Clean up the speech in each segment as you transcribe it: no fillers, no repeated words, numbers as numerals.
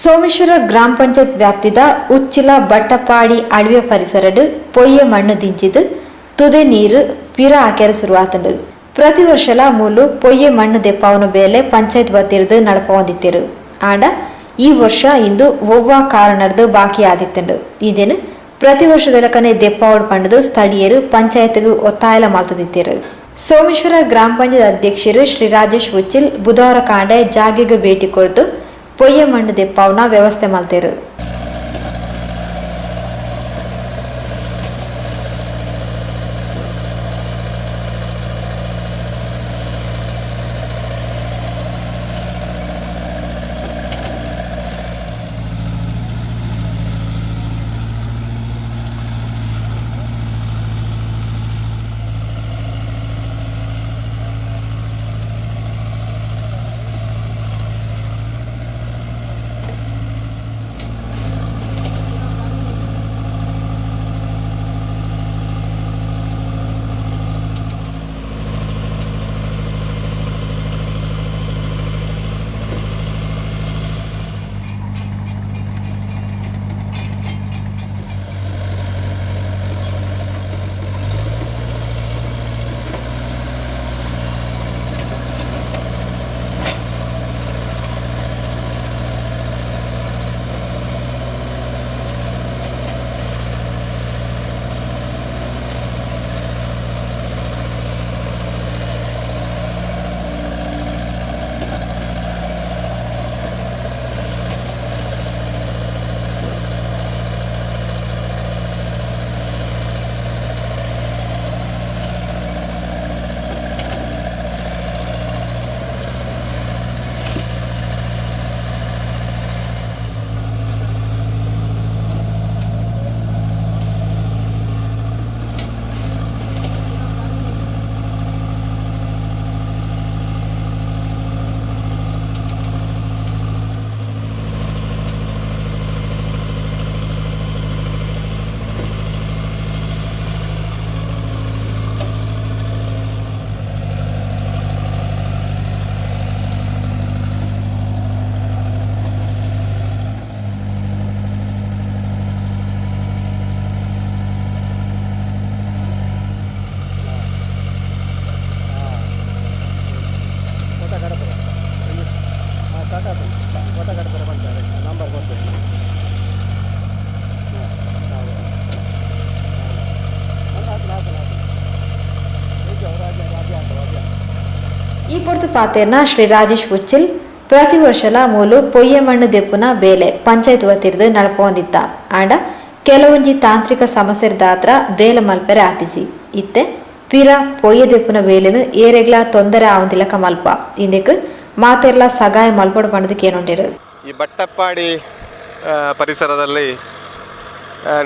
ಸೋಮೇಶ್ವರ ಗ್ರಾಮ ಪಂಚಾಯತ್ ವ್ಯಾಪ್ತಿದ ಉಚ್ಚಿಲ ಬಟ್ಟಪಾಡಿ ಅಳಿವೆ ಪರಿಸರಡು ಪೊಯ್ಯ ಮಣ್ಣು ದಿಂಚಿದು ತುದೆ ನೀರು ಪಿರ ಹಾಕ್ಯಾರ ಶುರುವಾತಂಡು. ಪ್ರತಿ ವರ್ಷಲ ಮೂಲು ಪೊಯ್ಯ ಮಣ್ಣು ದೆಪ್ಪವನ ಬೇಲೆ ಪಂಚಾಯತ್ ವತಿರ್ದು ನಡಪೊಂದಿತ್ತಿರು. ಆಂಡ ಈ ವರ್ಷ ಇಂದು ಒವ್ವ ಕಾರಣರ್ದು ಬಾಕಿ ಆದಿತ್ತಂಡು. ಇದೇನು ಪ್ರತಿ ವರ್ಷದಲಕನೆ ದೆಪ್ಪವಡ್ ಪಂಡದು ಸ್ಥಳೀಯರು ಪಂಚಾಯತ್ಗೆ ಒತ್ತಾಯಲ ಮಲ್ತದಿತ್ತಿರು. ಸೋಮೇಶ್ವರ ಗ್ರಾಮ ಪಂಚಾಯತ್ ಅಧ್ಯಕ್ಷರು ಶ್ರೀ ರಾಜೇಶ್ ಉಚ್ಚಿಲ್ ಬುಧವಾರ ಕಾಂಡೆ ಜಾಗೆಗೆ ಭೇಟಿ ಕೊಡ್ತು ಪೊಯ್ಯ ಮಣ್ಣು ದೆಪ್ಪವನ ವ್ಯವಸ್ಥೆ ಮಲ್ತೇರು. ಈ ಪೊರ್ತು ಪಾತೆರ್ನ ಶ್ರೀ ರಾಜೇಶ್ ಉಚ್ಚಿಲ್ ಪ್ರತಿ ವರ್ಷಲ ಮೂಲು ಪೊಯ್ಯ ಮಣ್ಣು ದೆಪ್ಪುನ ಬೇಲೆ ಪಂಚಾಯತ್ ವತಿರ್ದು ನಡಪೊಂದಿತ್ತ. ಆಂಡ ಕೆಲವೊಂಜಿ ತಾಂತ್ರಿಕ ಸಮಸ್ಯೆದಾತ್ರ ಬೇಲ ಮಲ್ಪೆರೆ ಆತಿಜಿ ಇತ್ತೆ ಪಿರ ಪೊಯ್ಯ ದೆಪ್ಪುನ ಬೇಲೆನು ಏರೆಗ್ಲ ತೊಂದರೆ ಆವಂದಿಲಕ ಮಲ್ಪ ಇಂದೆಕ್ ಮಾತೆರ್ಲ ಸಗಾಯ ಮಲ್ಪಡು ಪಂಡದಕ್ಕೆ ಏನೊಂಡಿರು. ಈ ಬಟ್ಟಪ್ಪಾಡಿ ಪರಿಸರದಲ್ಲಿ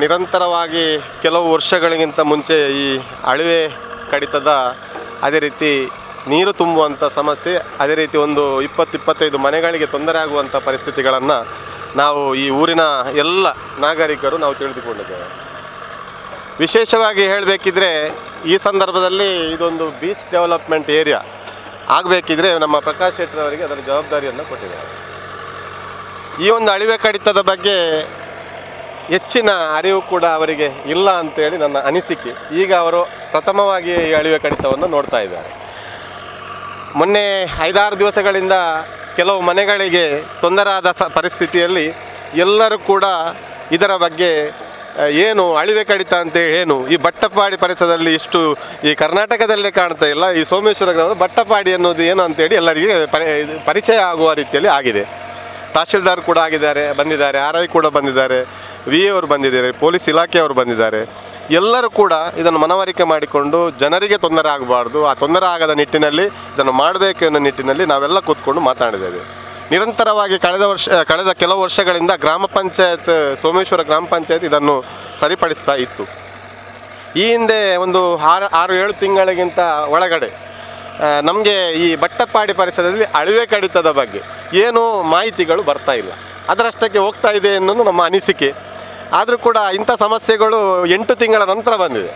ನಿರಂತರವಾಗಿ ಕೆಲವು ವರ್ಷಗಳಿಗಿಂತ ಮುಂಚೆ ಈ ಅಳಿವೆ ಕಡಿತದ ಅದೇ ರೀತಿ ನೀರು ತುಂಬುವಂಥ ಸಮಸ್ಯೆ, ಅದೇ ರೀತಿ ಒಂದು 20-25 ಮನೆಗಳಿಗೆ ತೊಂದರೆ ಆಗುವಂಥ ಪರಿಸ್ಥಿತಿಗಳನ್ನು ನಾವು ಈ ಊರಿನ ಎಲ್ಲ ನಾಗರಿಕರು ನಾವು ತಿಳಿದುಕೊಂಡಿದ್ದೇವೆ. ವಿಶೇಷವಾಗಿ ಹೇಳಬೇಕಿದ್ರೆ ಈ ಸಂದರ್ಭದಲ್ಲಿ ಇದೊಂದು ಬೀಚ್ ಡೆವಲಪ್ಮೆಂಟ್ ಏರಿಯಾ ಆಗಬೇಕಿದ್ರೆ ನಮ್ಮ ಪ್ರಕಾಶ್ ಶೆಟ್ಟರವರಿಗೆ ಅದರ ಜವಾಬ್ದಾರಿಯನ್ನು ಕೊಟ್ಟಿದ್ದಾರೆ. ಈ ಒಂದು ಅಳಿವೆ ಕಡಿತದ ಬಗ್ಗೆ ಹೆಚ್ಚಿನ ಅರಿವು ಕೂಡ ಅವರಿಗೆ ಇಲ್ಲ ಅಂತೇಳಿ ನನ್ನ ಅನಿಸಿಕೆ. ಈಗ ಅವರು ಪ್ರಥಮವಾಗಿ ಈ ಅಳಿವೆ ಕಡಿತವನ್ನು ನೋಡ್ತಾ ಇದ್ದಾರೆ. ಮೊನ್ನೆ 5-6 ದಿವಸಗಳಿಂದ ಕೆಲವು ಮನೆಗಳಿಗೆ ತೊಂದರೆ ಆದ ಪರಿಸ್ಥಿತಿಯಲ್ಲಿ ಎಲ್ಲರೂ ಕೂಡ ಇದರ ಬಗ್ಗೆ ಏನು ಅಳಿವೆ ಕಡಿತ ಅಂತೇಳಿ ಏನು ಈ ಬಟ್ಟಪಾಡಿ ಪರಿಸರದಲ್ಲಿ ಇಷ್ಟು ಈ ಕರ್ನಾಟಕದಲ್ಲೇ ಕಾಣ್ತಾ ಇಲ್ಲ, ಈ ಸೋಮೇಶ್ವರ ಗ್ರಾಮದ ಬಟ್ಟಪಾಡಿ ಅನ್ನೋದು ಏನು ಅಂತೇಳಿ ಎಲ್ಲರಿಗೆ ಪರಿಚಯ ಆಗುವ ರೀತಿಯಲ್ಲಿ ಆಗಿದೆ. ತಹಶೀಲ್ದಾರ್ ಕೂಡ ಬಂದಿದ್ದಾರೆ, RI ಕೂಡ ಬಂದಿದ್ದಾರೆ, VA ಅವರು ಬಂದಿದ್ದಾರೆ, ಪೊಲೀಸ್ ಇಲಾಖೆಯವರು ಬಂದಿದ್ದಾರೆ. ಎಲ್ಲರೂ ಕೂಡ ಇದನ್ನು ಮನವರಿಕೆ ಮಾಡಿಕೊಂಡು ಜನರಿಗೆ ತೊಂದರೆ ಆಗಬಾರ್ದು, ಆ ತೊಂದರೆ ಆಗದ ನಿಟ್ಟಿನಲ್ಲಿ ಇದನ್ನು ಮಾಡಬೇಕು ಅನ್ನೋ ನಿಟ್ಟಿನಲ್ಲಿ ನಾವೆಲ್ಲ ಕೂತ್ಕೊಂಡು ಮಾತಾಡಿದ್ದೇವೆ. ನಿರಂತರವಾಗಿ ಕಳೆದ ಕೆಲವು ವರ್ಷಗಳಿಂದ ಗ್ರಾಮ ಪಂಚಾಯತ್ ಸೋಮೇಶ್ವರ ಗ್ರಾಮ ಪಂಚಾಯತ್ ಇದನ್ನು ಸರಿಪಡಿಸ್ತಾ ಇತ್ತು. ಈ ಹಿಂದೆ ಒಂದು 6-7 ತಿಂಗಳಿಗಿಂತ ಒಳಗಡೆ ನಮಗೆ ಈ ಬಟ್ಟಪಾಡಿ ಪರಿಸರದಲ್ಲಿ ಅಳಿವೆ ಕಡಿತದ ಬಗ್ಗೆ ಏನೂ ಮಾಹಿತಿಗಳು ಬರ್ತಾ ಇಲ್ಲ, ಅದರಷ್ಟಕ್ಕೆ ಹೋಗ್ತಾ ಇದೆ ಅನ್ನೋದು ನಮ್ಮ ಅನಿಸಿಕೆ. ಆದರೂ ಕೂಡ ಇಂಥ ಸಮಸ್ಯೆಗಳು 8 ತಿಂಗಳ ನಂತರ ಬಂದಿದೆ.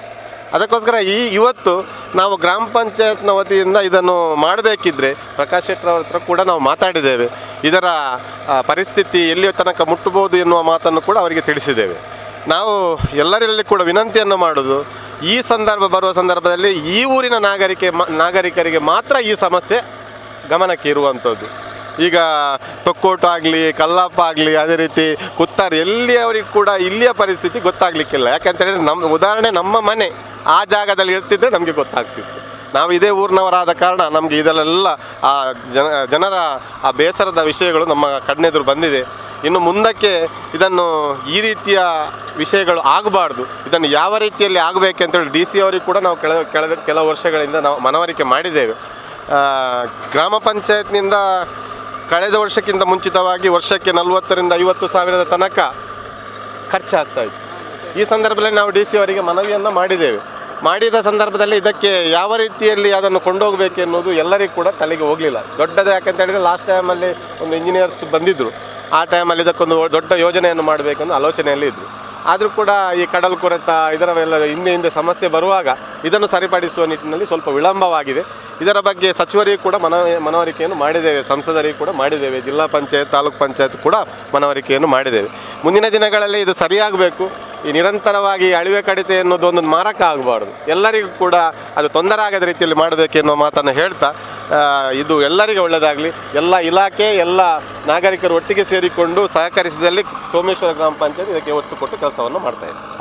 ಅದಕ್ಕೋಸ್ಕರ ಇವತ್ತು ನಾವು ಗ್ರಾಮ ಪಂಚಾಯತ್ನ ವತಿಯಿಂದ ಇದನ್ನು ಮಾಡಬೇಕಿದ್ರೆ ಪ್ರಕಾಶ್ ಶೆಟ್ಟರ್ ಅವ್ರ ಹತ್ರ ಕೂಡ ನಾವು ಮಾತಾಡಿದ್ದೇವೆ. ಇದರ ಪರಿಸ್ಥಿತಿ ಎಲ್ಲಿಯ ತನಕ ಮುಟ್ಟಬಹುದು ಎನ್ನುವ ಮಾತನ್ನು ಕೂಡ ಅವರಿಗೆ ತಿಳಿಸಿದ್ದೇವೆ. ನಾವು ಎಲ್ಲರಲ್ಲಿ ಕೂಡ ವಿನಂತಿಯನ್ನು ಮಾಡೋದು, ಈ ಬರುವ ಸಂದರ್ಭದಲ್ಲಿ ಈ ಊರಿನ ನಾಗರಿಕರಿಗೆ ಮಾತ್ರ ಈ ಸಮಸ್ಯೆ ಗಮನಕ್ಕೆ ಇರುವಂಥದ್ದು. ಈಗ ತೊಕ್ಕೋಟು ಆಗಲಿ, ಕಲ್ಲಪ್ಪ ಆಗಲಿ, ಅದೇ ರೀತಿ ಕುತ್ತಾರು, ಎಲ್ಲಿಯವರಿಗೂ ಕೂಡ ಇಲ್ಲಿಯ ಪರಿಸ್ಥಿತಿ ಗೊತ್ತಾಗಲಿಕ್ಕಿಲ್ಲ. ಯಾಕಂತೇಳಿದರೆ ಉದಾಹರಣೆ ನಮ್ಮ ಮನೆ ಆ ಜಾಗದಲ್ಲಿ ಇರ್ತಿದ್ರೆ ನಮಗೆ ಗೊತ್ತಾಗ್ತಿತ್ತು. ನಾವು ಇದೇ ಊರಿನವರಾದ ಕಾರಣ ನಮಗೆ ಇದೆಲ್ಲ ಆ ಜನರ ಆ ಬೇಸರದ ವಿಷಯಗಳು ನಮ್ಮ ಕಣ್ಣೆದುರು ಬಂದಿದೆ. ಇನ್ನು ಮುಂದಕ್ಕೆ ಇದನ್ನು ಈ ರೀತಿಯ ವಿಷಯಗಳು ಆಗಬಾರ್ದು, ಇದನ್ನು ಯಾವ ರೀತಿಯಲ್ಲಿ ಆಗಬೇಕಂತೇಳಿ DC ಅವರಿಗೆ ಕೂಡ ನಾವು ಕೆಲವು ವರ್ಷಗಳಿಂದ ನಾವು ಮನವರಿಕೆ ಮಾಡಿದ್ದೇವೆ. ಗ್ರಾಮ ಪಂಚಾಯತ್ನಿಂದ ಕಳೆದ ವರ್ಷಕ್ಕಿಂತ ಮುಂಚಿತವಾಗಿ ವರ್ಷಕ್ಕೆ 40,000 to 50,000 ತನಕ ಖರ್ಚಾಗ್ತಾಯಿತ್ತು. ಈ ಸಂದರ್ಭದಲ್ಲಿ ನಾವು DC ಅವರಿಗೆ ಮನವಿಯನ್ನು ಮಾಡಿದ ಸಂದರ್ಭದಲ್ಲಿ ಇದಕ್ಕೆ ಯಾವ ರೀತಿಯಲ್ಲಿ ಅದನ್ನು ಕೊಂಡೋಗಬೇಕು ಎನ್ನುವುದು ಎಲ್ಲರಿಗೂ ಕೂಡ ತಲೆಗೆ ಹೋಗಲಿಲ್ಲ. ದೊಡ್ಡದು ಯಾಕಂತ ಹೇಳಿದರೆ ಲಾಸ್ಟ್ ಟೈಮಲ್ಲಿ ಒಂದು ಇಂಜಿನಿಯರ್ಸ್ ಬಂದಿದ್ದರು. ಆ ಟೈಮಲ್ಲಿ ಇದಕ್ಕೊಂದು ದೊಡ್ಡ ಯೋಜನೆಯನ್ನು ಮಾಡಬೇಕೆಂದು ಆಲೋಚನೆಯಲ್ಲಿ ಇದ್ದರು. ಆದರೂ ಕೂಡ ಈ ಕಡಲು ಕೊರೆತ ಇದರವೆಲ್ಲ ಹಿಂದೆ ಸಮಸ್ಯೆ ಬರುವಾಗ ಇದನ್ನು ಸರಿಪಡಿಸುವ ನಿಟ್ಟಿನಲ್ಲಿ ಸ್ವಲ್ಪ ವಿಳಂಬವಾಗಿದೆ. ಇದರ ಬಗ್ಗೆ ಸಚಿವರಿಗೂ ಕೂಡ ಮನವರಿಕೆಯನ್ನು ಮಾಡಿದ್ದೇವೆ, ಸಂಸದರಿಗೂ ಕೂಡ ಮಾಡಿದ್ದೇವೆ, ಜಿಲ್ಲಾ ಪಂಚಾಯತ್, ತಾಲೂಕು ಪಂಚಾಯತ್ ಕೂಡ ಮನವರಿಕೆಯನ್ನು ಮಾಡಿದ್ದೇವೆ. ಮುಂದಿನ ದಿನಗಳಲ್ಲಿ ಇದು ಸರಿಯಾಗಬೇಕು. ಈ ನಿರಂತರವಾಗಿ ಅಳಿವೆ ಕಡಿತ ಎನ್ನುವುದು ಒಂದು ಮಾರಕ ಆಗಬಾರ್ದು, ಎಲ್ಲರಿಗೂ ಕೂಡ ಅದು ತೊಂದರೆ ಆಗದ ರೀತಿಯಲ್ಲಿ ಮಾಡಬೇಕೆನ್ನುವ ಮಾತನ್ನು ಹೇಳ್ತಾ, ಇದು ಎಲ್ಲರಿಗೂ ಒಳ್ಳೆಯದಾಗಲಿ. ಎಲ್ಲ ಇಲಾಖೆ, ಎಲ್ಲ ನಾಗರಿಕರು ಒಟ್ಟಿಗೆ ಸೇರಿಕೊಂಡು ಸಹಕರಿಸಿದಲ್ಲಿ ಸೋಮೇಶ್ವರ ಗ್ರಾಮ ಪಂಚಾಯತ್ ಇದಕ್ಕೆ ಒತ್ತು ಕೊಟ್ಟು ಕೆಲಸವನ್ನು ಮಾಡ್ತಾಯಿದೆ.